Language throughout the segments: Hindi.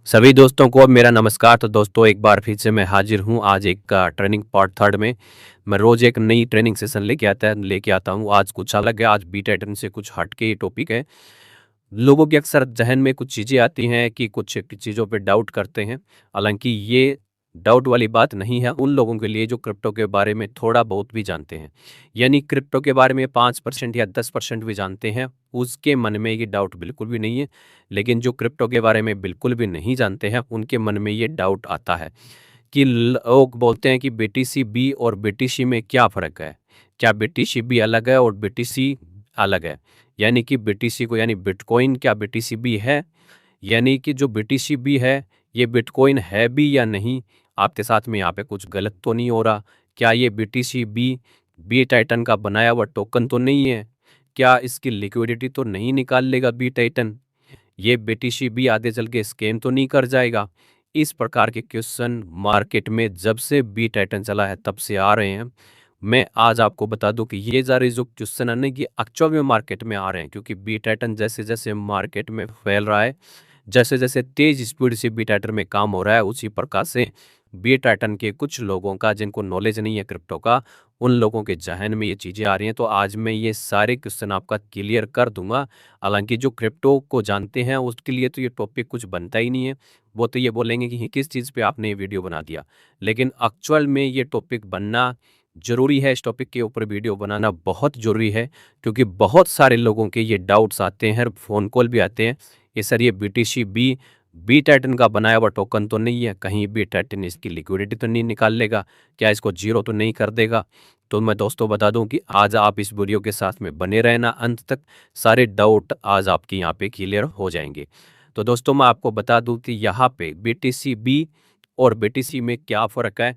सभी दोस्तों को मेरा नमस्कार। तो दोस्तों एक बार फिर से मैं हाजिर हूँ आज एक ट्रेनिंग पार्ट थर्ड में। मैं रोज़ एक नई ट्रेनिंग सेशन लेके आता हूँ। आज कुछ अलग है, आज बीटा पैटर्न से कुछ हट के ये टॉपिक है। लोगों के अक्सर जहन में कुछ चीज़ें आती हैं कि कुछ चीज़ों पे डाउट करते हैं। हालांकि ये डाउट वाली बात नहीं है उन लोगों के लिए जो क्रिप्टो के बारे में थोड़ा बहुत भी जानते हैं। यानी क्रिप्टो के बारे में 5% या 10% भी जानते हैं, उसके मन में ये डाउट बिल्कुल भी नहीं है। लेकिन जो क्रिप्टो के बारे में बिल्कुल भी नहीं जानते हैं उनके मन में ये डाउट आता है कि लोग बोलते हैं कि बीटीसी बी और बीटीसी में क्या फ़र्क है? क्या बीटीसी बी अलग है और बीटीसी अलग है? यानी कि बीटीसी को यानी बिटकॉइन क्या बीटीसी बी है? यानी कि जो बीटीसी बी है, ये बिटकॉइन है भी या नहीं? आपके साथ में यहाँ पे कुछ गलत तो नहीं हो रहा? क्या ये बीटीसी बी टाइटन का बनाया हुआ टोकन तो नहीं है? क्या इसकी लिक्विडिटी तो नहीं निकाल लेगा बी टाइटन? ये बीटीसी बी आगे चल के स्कैम तो नहीं कर जाएगा? इस प्रकार के क्वेश्चन मार्केट में जब से बी टाइटन चला है तब से आ रहे हैं। मैं आज आपको बता दूं कि ये सारे जो क्वेश्चन है ना ये एक्चुअल में मार्केट में आ रहे हैं, क्योंकि बी टाइटन जैसे जैसे मार्केट में फैल रहा है, जैसे जैसे तेज स्पीड से बी टाइटन में काम हो रहा है, उसी प्रकार से बी टाइटन के कुछ लोगों का जिनको नॉलेज नहीं है क्रिप्टो का, उन लोगों के जहन में ये चीज़ें आ रही हैं। तो आज मैं ये सारे क्वेश्चन आपका क्लियर कर दूंगा। हालांकि जो क्रिप्टो को जानते हैं उसके लिए तो ये टॉपिक कुछ बनता ही नहीं है। वो तो ये बोलेंगे कि किस चीज़ पे आपने ये वीडियो बना दिया। लेकिन एक्चुअल में ये टॉपिक बनना ज़रूरी है, इस टॉपिक के ऊपर वीडियो बनाना बहुत ज़रूरी है, क्योंकि बहुत सारे लोगों के ये डाउट्स आते हैं, फ़ोन कॉल भी आते हैं कि सर ये बीटीसी बी टाइटन का बनाया हुआ टोकन तो नहीं है, कहीं बी टाइटन इसकी लिक्विडिटी तो नहीं निकाल लेगा, क्या इसको जीरो तो नहीं कर देगा? तो मैं दोस्तों बता दूं कि आज आप इस वीडियो के साथ में बने रहना अंत तक, सारे डाउट आज आपके यहाँ पे क्लियर हो जाएंगे। तो दोस्तों मैं आपको बता दूं कि यहाँ पे बीटीसी बी और बीटीसी में क्या फ़र्क है।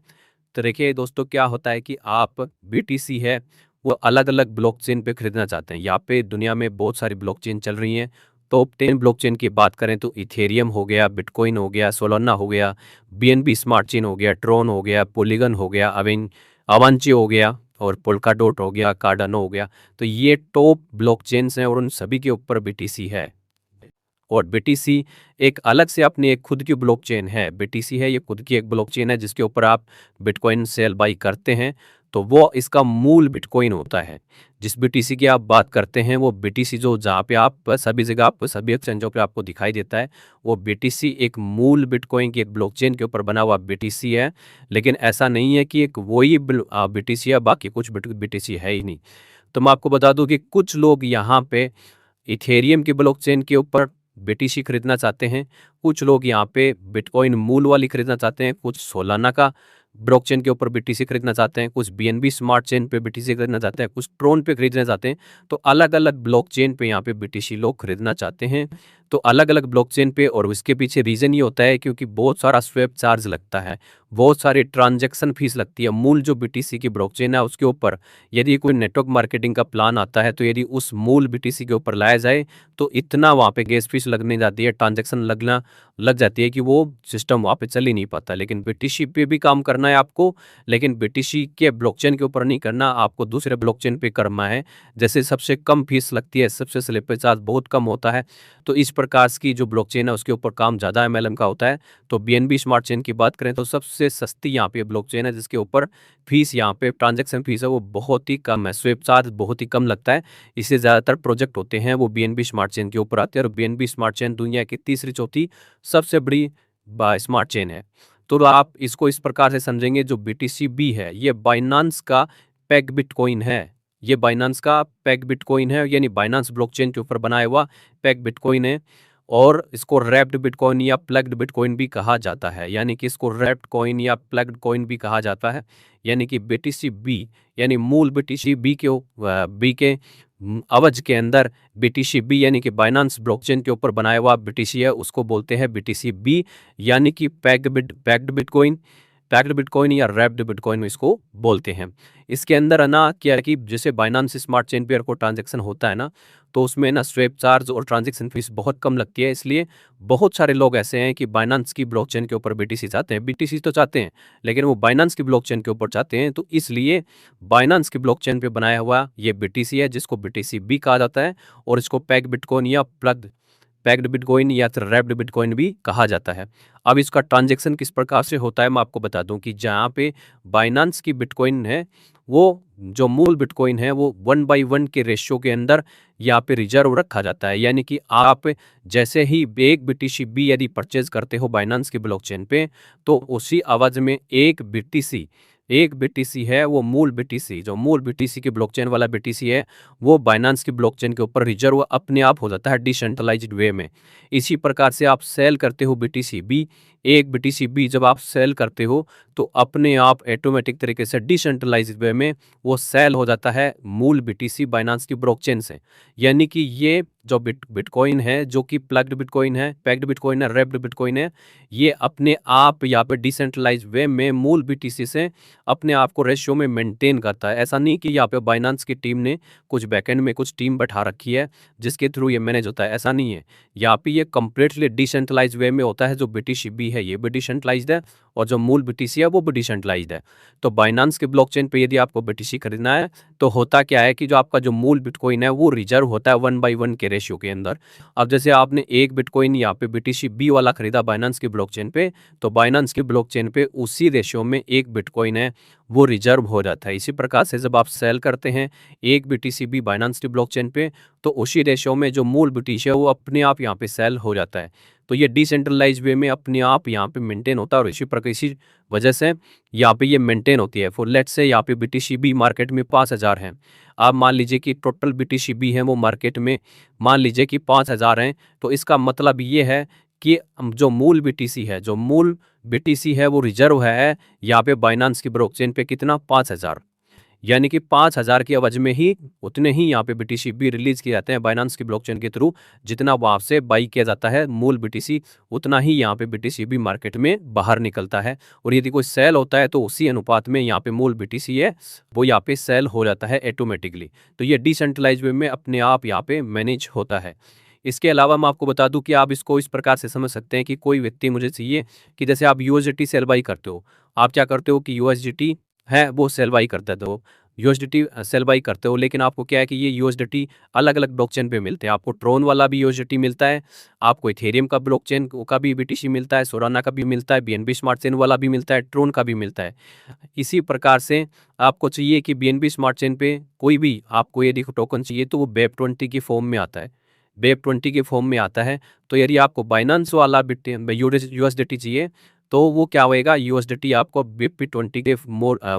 तो देखिए दोस्तों क्या होता है कि आप बीटीसी है वो अलग अलग ब्लॉकचेन पे खरीदना चाहते हैं। यहाँ पे दुनिया में बहुत सारी ब्लॉकचेन चल रही हैं। टॉप 10 ब्लॉकचेन की बात करें तो इथेरियम हो गया, बिटकॉइन हो गया, सोलाना हो गया, बीएनबी स्मार्ट चेन हो गया, ट्रोन हो गया, पोलीगन हो गया, अवांची हो गया और पोल्काडोट हो गया, कार्डानो हो गया। तो ये टॉप ब्लॉकचेन्स हैं और उन सभी के ऊपर बीटीसी है। और बीटीसी एक अलग से अपनी एक खुद की ब्लॉकचेन है। बीटीसी है ये खुद की एक ब्लॉकचेन है जिसके ऊपर आप बिटकॉइन सेल बाई करते हैं, तो वो इसका मूल बिटकॉइन होता है। जिस बीटीसी की आप बात करते हैं वो बीटीसी जो जहाँ पे आप सभी जगह आप सभी एक्सचेंजों पे आपको दिखाई देता है, वो बीटीसी एक मूल बिटकॉइन की एक ब्लॉकचेन के ऊपर बना हुआ बीटीसी है। लेकिन ऐसा नहीं है कि एक वही बीटीसी है, बाकी कुछ बीटीसी है ही नहीं। तो मैं आपको बता दूं कि कुछ लोग यहाँ पे इथेरियम की ब्लॉकचेन के ऊपर बीटीसी खरीदना चाहते हैं, कुछ लोग यहाँ पे बिटकॉइन मूल वाली खरीदना चाहते हैं, कुछ सोलाना का ब्लॉकचेन के ऊपर बीटीसी खरीदना चाहते हैं, कुछ बीएनबी स्मार्ट चेन पे बीटीसी खरीदना चाहते हैं, कुछ ट्रोन पे खरीदना चाहते हैं। तो अलग अलग ब्लॉकचेन पे यहाँ पे बीटीसी लोग खरीदना चाहते हैं। तो अलग अलग ब्लॉकचेन पे, और उसके पीछे रीज़न ये होता है क्योंकि बहुत सारा स्वैप चार्ज लगता है, बहुत सारी ट्रांजैक्शन फीस लगती है। मूल जो बीटीसी की ब्लॉकचेन है उसके ऊपर यदि कोई नेटवर्क मार्केटिंग का प्लान आता है, तो यदि उस मूल बीटीसी के ऊपर लाया जाए तो इतना वहाँ पे गैस फीस लगने जाती है, ट्रांजैक्शन लगना लग जाती है कि वो सिस्टम वहाँ पे चल ही नहीं पाता। लेकिन बीटीसी पे भी काम करना है आपको, लेकिन बीटीसी के ब्लॉकचेन के ऊपर नहीं करना, आपको दूसरे ब्लॉकचेन पे करना है। जैसे सबसे कम फीस लगती है, सबसे स्लिपर चार्ज बहुत कम होता है, तो इस प्रकार की जो ब्लॉकचेन है उसके ऊपर काम ज़्यादा एमएलएम का होता है। तो बीएनबी स्मार्ट चेन की बात करें तो सबसे सस्ती यहाँ पे ब्लॉकचेन है, जिसके ऊपर फीस यहाँ पे ट्रांजैक्शन फीस है वो बहुत ही कम है, स्वेप चार्ज बहुत ही कम लगता है। इससे ज़्यादातर प्रोजेक्ट होते हैं वो बीएनबी स्मार्ट चेन के ऊपर आते हैं, और बीएनबी स्मार्ट चेन दुनिया की तीसरी चौथी सबसे बड़ी स्मार्ट चेन है। तो आप इसको इस प्रकार से समझेंगे, जो बीटीसी बी है ये बाइनांस का पैग बिटकॉइन है। ये बाइनांस का पैग बिटकॉइन है, यानी बाइनांस ब्लॉकचेन के ऊपर बनाया हुआ पैग बिटकॉइन है। और इसको रैप्ड बिटकॉइन या प्लग्ड बिटकॉइन भी कहा जाता है, यानी कि इसको रैप्ड कॉइन या प्लग्ड कॉइन भी कहा जाता है। यानी कि बीटीसी बी यानी मूल बीटीसी बी के अवज के अंदर बीटीसी बी यानी कि बाइनांस ब्लॉकचेन के ऊपर बनाया हुआ बीटीसी है, उसको बोलते हैं बीटीसी बी, यानी कि पैक्ड बिटकॉइन या रैप्ड बिटकॉइन इसको बोलते हैं। इसके अंदर है ना क्या है कि जैसे बाइनांस स्मार्ट चेन पेयर को ट्रांजैक्शन होता है ना, तो उसमें ना स्वेप चार्ज और ट्रांजैक्शन फीस बहुत कम लगती है। इसलिए बहुत सारे लोग ऐसे हैं कि बाइनांस की ब्लॉकचेन के ऊपर बीटीसी चाहते हैं, बीटीसी तो चाहते हैं लेकिन वो बाइनांस की ब्लॉकचेन के ऊपर चाहते हैं। तो इसलिए बाइनांस की ब्लॉकचेन पे बनाया हुआ ये बीटीसी है, जिसको बीटीसी बी कहा जाता है, और इसको पैग बिटकॉइन या पैक्ड बिटकॉइन या फिर रैप्ड बिटकॉइन भी कहा जाता है। अब इसका ट्रांजैक्शन किस प्रकार से होता है मैं आपको बता दूं कि जहाँ पे बाइनांस की बिटकॉइन है वो जो मूल बिटकॉइन है वो 1/1 के रेशियो के अंदर यहाँ पे रिजर्व रखा जाता है। यानी कि आप जैसे ही एक BTC यदि परचेज करते हो बाइनांस की ब्लॉकचेन पे तो उसी आवाज में एक BTC है वो मूल BTC जो मूल BTC की ब्लॉकचेन वाला BTC है वो बाइनांस की ब्लॉकचेन के ऊपर रिजर्व अपने आप हो जाता है डिसेंट्रलाइज्ड वे में। इसी प्रकार से आप सेल करते हो BTC एक BTC जब आप सेल करते हो तो अपने आप ऑटोमेटिक तरीके से डिसेंट्रलाइज्ड वे में वो सेल हो जाता है मूल BTC बाइनांस की ब्लॉकचेन से। यानी कि ये जो बिटकॉइन है जो कि प्लग्ड बिटकॉइन है, पैक्ड बिटकॉइन है, रैप्ड बिटकॉइन है, ये अपने आप यहाँ पे डिसेंट्रलाइज्ड वे में मूल BTC से अपने आप को रेशियो में मेंटेन करता है। ऐसा नहीं कि यहाँ पे बाइनांस की टीम ने कुछ बैकएंड में कुछ टीम बैठा रखी है जिसके थ्रू ये मैनेज होता है, ऐसा नहीं है। यहाँ पे ये कंप्लीटली डिसेंट्रलाइज्ड वे में होता है। जो BTC है ये भी डिसेंट्रलाइज्ड है और जो मूल BTC है वो भी डिसेंट्रलाइज्ड है। तो बाइनांस के ब्लॉकचेन पे यदि आपको BTC खरीदना है तो होता क्या है कि जो आपका जो मूल बिटकॉइन है वो रिजर्व होता है 1/1 के रेशियो के अंदर। अब जैसे आपने एक बिटकॉइन यहाँ पे BTC वाला खरीदा बाइनांस की ब्लॉकचेन पे तो बाइनांस की ब्लॉकचेन पे उसी रेशियो में एक बिटकॉइन है वो रिजर्व हो जाता है। इसी प्रकार से जब आप सेल करते हैं एक BTC बाइनांस की ब्लॉकचेन पे तो उसी रेशियो में जो मूल BTC है वो अपने आप यहाँ पे सेल हो जाता है। तो ये डिसेंट्रलाइज वे में अपने आप यहाँ पे मेंटेन होता है और इसी प्रकार इसी वजह से यहाँ पे ये मेंटेन होती है। फॉर लेट्स से यहाँ पे BTC मार्केट में 5,000 हैं। आप मान लीजिए कि टोटल BTC है वो मार्केट में मान लीजिए कि 5,000 हैं। तो इसका मतलब ये है कि जो मूल BTC है वो रिजर्व है यहाँ पे बाइनांस की ब्लॉकचेन पे कितना 5,000। यानी कि 5,000 की अवज में ही उतने ही यहाँ पे BTC रिलीज किए जाते हैं बाइनांस की ब्लॉकचेन के थ्रू। जितना वहाँ से बाई किया जाता है मूल BTC उतना ही यहाँ पे BTC मार्केट में बाहर निकलता है। और यदि कोई सेल होता है तो उसी अनुपात में यहाँ पे मूल BTC है वो यहाँ पे सेल हो जाता है ऑटोमेटिकली। तो ये डिसेंट्रलाइज वे में अपने आप यहाँ पे मैनेज होता है। इसके अलावा मैं आपको बता दूं कि आप इसको इस प्रकार से समझ सकते हैं कि कोई व्यक्ति मुझे चाहिए कि जैसे आप USDT सेल बाई करते हो, आप क्या करते हो कि USDT है वो सेल बाई करते हो, USDT सेल बाई करते हो, लेकिन आपको क्या है कि ये USDT अलग अलग ब्लॉकचेन पे मिलते हैं। आपको ट्रोन वाला भी USDT मिलता है, आपको इथेरियम का ब्लॉकचेन का भी BTC मिलता है, सोलाना का भी मिलता है, BNB स्मार्ट चेन वाला भी मिलता है, ट्रोन का भी मिलता है। इसी प्रकार से आपको चाहिए कि BNB स्मार्ट चेन पे कोई भी आपको यदि टोकन चाहिए तो वो BEP20 की फॉर्म में आता है, BEP20 के फॉर्म में आता है। तो यदि आपको बाइनांस वाला USDT चाहिए तो वो क्या होएगा, USDT आपको BEP20 के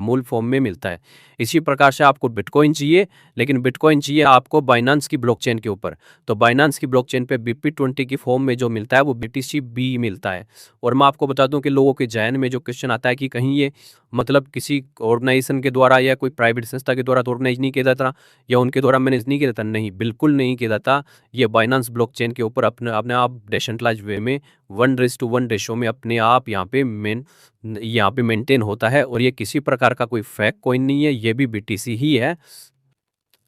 मूल फॉर्म में मिलता है। इसी प्रकार से आपको बिटकॉइन चाहिए, लेकिन बिटकॉइन चाहिए आपको बाइनांस की ब्लॉकचेन के ऊपर, तो बाइनांस की ब्लॉकचेन पे BEP20 की फॉर्म में जो मिलता है वो BTC मिलता है। और मैं आपको बता दूं कि लोगों के जहन में जो क्वेश्चन आता है कि कहीं ये मतलब किसी ऑर्गेनाइजेशन के द्वारा या कोई प्राइवेट संस्था के द्वारा ऑर्गेनाइज नहीं किया जाता या उनके द्वारा मैनेज नहीं किया जाता, नहीं, बिल्कुल नहीं किया जाता। ये बाइनांस ब्लॉकचेन के ऊपर अपने आप डिसेंट्रलाइज वे में 1:1 रेशो में अपने आप यहाँ पे मेंटेन होता है। और ये किसी प्रकार का कोई फेक कॉइन नहीं है, ये भी BTC ही है।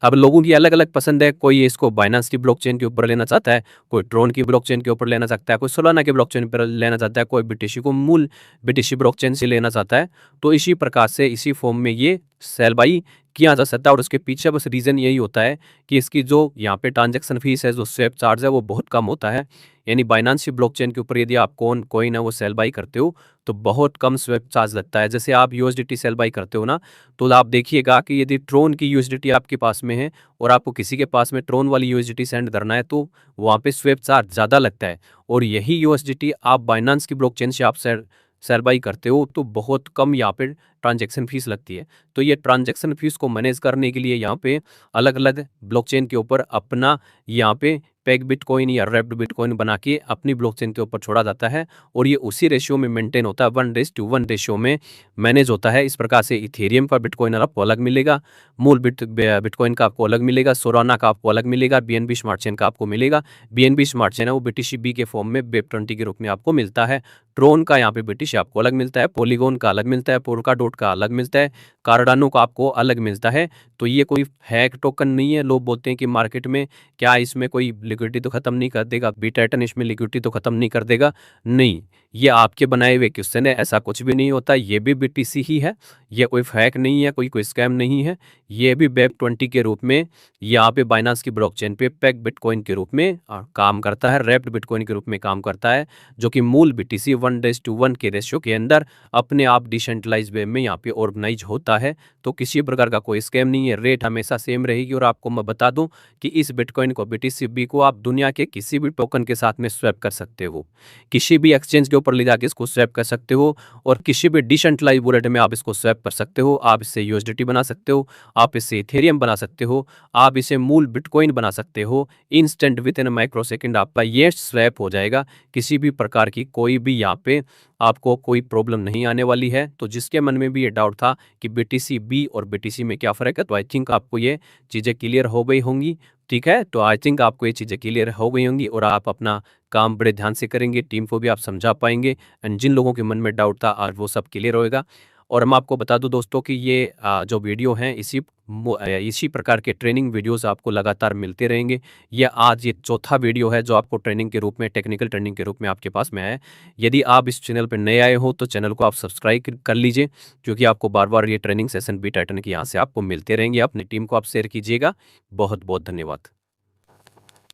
अब लोगों की अलग अलग पसंद है, कोई इसको बाइनांस की ब्लॉकचेन के ऊपर लेना चाहता है, कोई ट्रोन की ब्लॉकचेन के ऊपर लेना चाहता है, कोई सोलाना की ब्लॉकचेन पर लेना चाहता है, कोई BTC को मूल BTC ब्लॉकचेन से लेना चाहता है। तो इसी प्रकार से इसी फॉर्म में ये सेल बाई किया जा सकता है। और उसके पीछे बस रीज़न यही होता है कि इसकी जो यहाँ पे ट्रांजैक्शन फीस है, जो स्वैप चार्ज है वो बहुत कम होता है। यानी बाइनांस की ब्लॉकचेन के ऊपर यदि आप कॉइन है वो सेल बाई करते हो तो बहुत कम स्वैप चार्ज लगता है। जैसे आप USDT सेल बाई करते हो ना, तो आप देखिएगा कि यदि ट्रोन की USDT आपके पास में है और आपको किसी के पास में ट्रोन वाली USDT सेंड करना है तो वहाँ पे स्वैप चार्ज ज़्यादा लगता है। और यही USDT आप बाइनांस की ब्लॉकचेन से आप सेल बाई करते हो तो बहुत कम यहाँ पे ट्रांजैक्शन फीस लगती है। तो ये ट्रांजैक्शन फीस को मैनेज करने के लिए यहाँ पे अलग अलग ब्लॉकचेन के ऊपर अपना यहाँ पे पैक बिटकॉइन या रैप्ड बिटकॉइन बना के अपनी ब्लॉकचेन के ऊपर छोड़ा जाता है और ये उसी रेशियो में मेंटेन होता है, 1:1 रेशियो में मैनेज होता है। इस प्रकार से इथेरियम का बिटकॉइन आपको अलग मिलेगा, मूल बिटकॉइन का आपको अलग मिलेगा, सोलाना का आपको अलग मिलेगा, BNB स्मार्ट चेन का आपको मिलेगा। BNB स्मार्ट चेन है वो BTC के फॉर्म में BEP20 के रूप में आपको मिलता है। ट्रोन का यहाँ पे BTC आपको अलग मिलता है, पॉलीगॉन का अलग मिलता है, पोल्का पोलकैडॉट का अलग मिलता है, कार्डानो का आपको अलग मिलता है। तो ये कोई हैक टोकन नहीं है। लोग बोलते हैं कि मार्केट में क्या इसमें कोई लिक्विडिटी तो ख़त्म नहीं कर देगा, बीटा इसमें लिक्विडिटी तो ख़त्म नहीं कर देगा। नहीं, ये आपके बनाए हुए क्वेश्चन है, ऐसा कुछ भी नहीं होता। ये भी बीटीसी ही है, ये कोई हैक नहीं है, कोई स्कैम नहीं है। ये भी वेब20 के रूप में यहाँ पे बाइनांस की ब्लॉकचेन पे पैक बिटकॉइन के रूप में काम करता है, रैप्ड बिटकॉइन के रूप में काम करता है, जो कि मूल बीटीसी 1:1 के रेशियो के अंदर अपने आप डिसेंट्रलाइज वे में यहाँ पे ऑर्गेनाइज होता है। तो किसी प्रकार का कोई स्कैम नहीं है, रेट हमेशा सेम रहेगी। और आपको मैं बता दूं कि इस बिटकॉइन को बीटीसी बी को आप दुनिया के किसी भी टोकन के साथ में स्वैप कर सकते हो, किसी भी एक्सचेंज के ऊपर ले जाके इसको स्वैप कर सकते हो, और किसी भी डिसेंट्रलाइज वॉलेट में आप इसको स्वैप कर सकते हो। आप इससे यूएसडीटी बना सकते हो, आप इससे इथेरियम बना सकते हो, आप इसे मूल बिटकॉइन बना सकते हो। Instant with in micro second आपका ये स्वैप हो जाएगा। किसी भी प्रकार की कोई भी यहाँ पे आपको कोई प्रॉब्लम नहीं आने वाली है। तो जिसके मन में भी ये डाउट था कि बीटीसी बी और बीटीसी में क्या फ़र्क है, तो आई थिंक आपको ये चीज़ें क्लियर हो गई होंगी। ठीक है, तो आई थिंक आपको ये चीज़ें क्लियर हो गई होंगी और आप अपना काम बड़े ध्यान से करेंगे, टीम को भी आप समझा पाएंगे, एंड जिन लोगों के मन में डाउट था आज वो सब क्लियर होएगा। और मैं आपको बता दूं दोस्तों कि ये जो वीडियो हैं इसी प्रकार के ट्रेनिंग वीडियोस आपको लगातार मिलते रहेंगे। ये चौथा वीडियो है जो आपको ट्रेनिंग के रूप में, टेक्निकल ट्रेनिंग के रूप में आपके पास में है। यदि आप इस चैनल पर नए आए हो तो चैनल को आप सब्सक्राइब कर लीजिए, क्योंकि आपको बार बार ये ट्रेनिंग सेशन बीटा के यहाँ से आपको मिलते रहेंगे। अपनी टीम को आप शेयर कीजिएगा। बहुत बहुत धन्यवाद।